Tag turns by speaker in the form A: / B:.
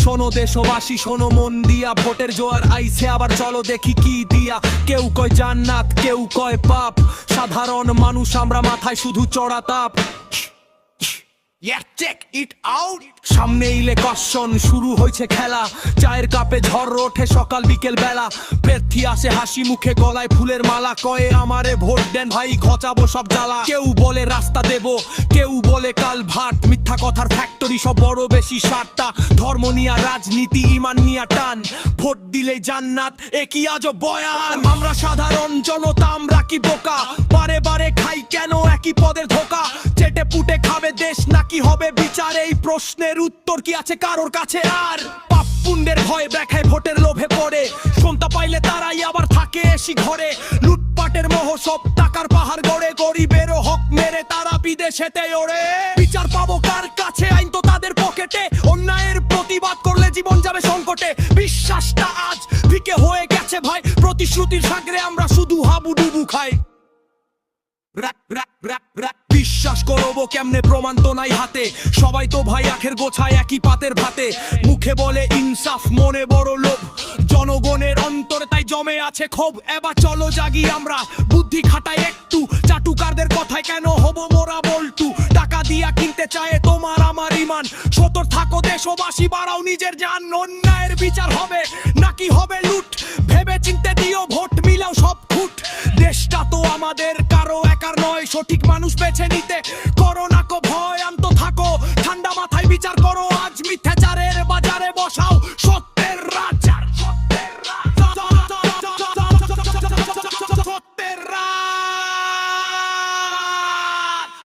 A: শোনো দেশবাসী, শোনো মন দিয়া, ভোটের জোয়ার আইছে আবার, চলো দেখি কি দিয়া। কেউ কয় জান্নাত, কেউ কয় পাপ, সাধারণ মানুষ আমরা, মাথায় শুধু চড়া তাপ। সামনে ইলেকশন, শুরু হয়েছে খেলা, চায়ের কাপে ঝড় ওঠে সকাল বিকেল বেলা। প্রার্থী আসে হাসি মুখে, গলায় ফুলের মালা, কয়ে আমারে ভোট দেন ভাই, ঘচাবো সব জ্বালা। কেউ বলে রাস্তা দেব, কেউ বলে কাল ভাট, মিথ্যা কথার ফ্যাক্টরি সব, বড় বেশি সারটা। ধর্ম নিয়া রাজনীতি, ইমান নিয়া টান, ভোট দিলে জান্নাত একই আজব বয়ান। আমরা সাধারণ জনতা, আমরা কি বোকা, বারে বারে খাই কেন একই পদের ধোকা। চেটে পুটে খাবে দেশ নাকি হবে বিচার, এই প্রশ্নের উত্তর কি আছে কারোর কাছে? আর পাপ পুণ্যের ভয়ে দেখায় ভোটের লোভে পড়ে, সন্তা পাইলে তারাই আবার থাকে এসি ঘরে। লুটপাটের মোহ সব টাকার পাহাড় গড়ে, গরিবেরও হক মেরে তারা বিদেশেতে ওড়ে। বিচার পাবো কার কাছে, আইন তো তাদের পকেটে, অন্যায়ের প্রতিবাদ করলে জীবন যাবে সংকটে। বিশ্বাসটা আজ ফিকে হয়ে গেছে ভাই, প্রতিশ্রুতির সাগরে আমরা শুধু হাবুডুবু খাই। বিশ্বাস করবো কেমনে, প্রমাণ তো নাই হাতে, সবাই তো ভাই আখের গোছায় একই পাতের ভাতে। মুখে বলে ইনসাফ, মনে বড় লোভ, জনগণের অন্তরে তাই জমে আছে ক্ষোভ। এবার চলো জাগি আমরা, বুদ্ধি খাটাই একটু, চাটুকারদের কথায় কেন হবো মোরা বল্টু। টাকা দিয়া কিনতে চায় তোমার আমার ইমান, সতর থাকো দেশবাসী, বাড়াও নিজের জান। অন্যায়ের বিচার হবে নাকি হবে লুট, ভেবে চিনতে দিও ভোট, মিলাও সব খুট। দেশটা তো আমাদের, কারো একার নয়, সঠিক মানুষ বেছে নিতে করো না কো ভয়। আন্ত থাকো ঠান্ডা মাথায়, বিচার করো আজ, মিথ্যা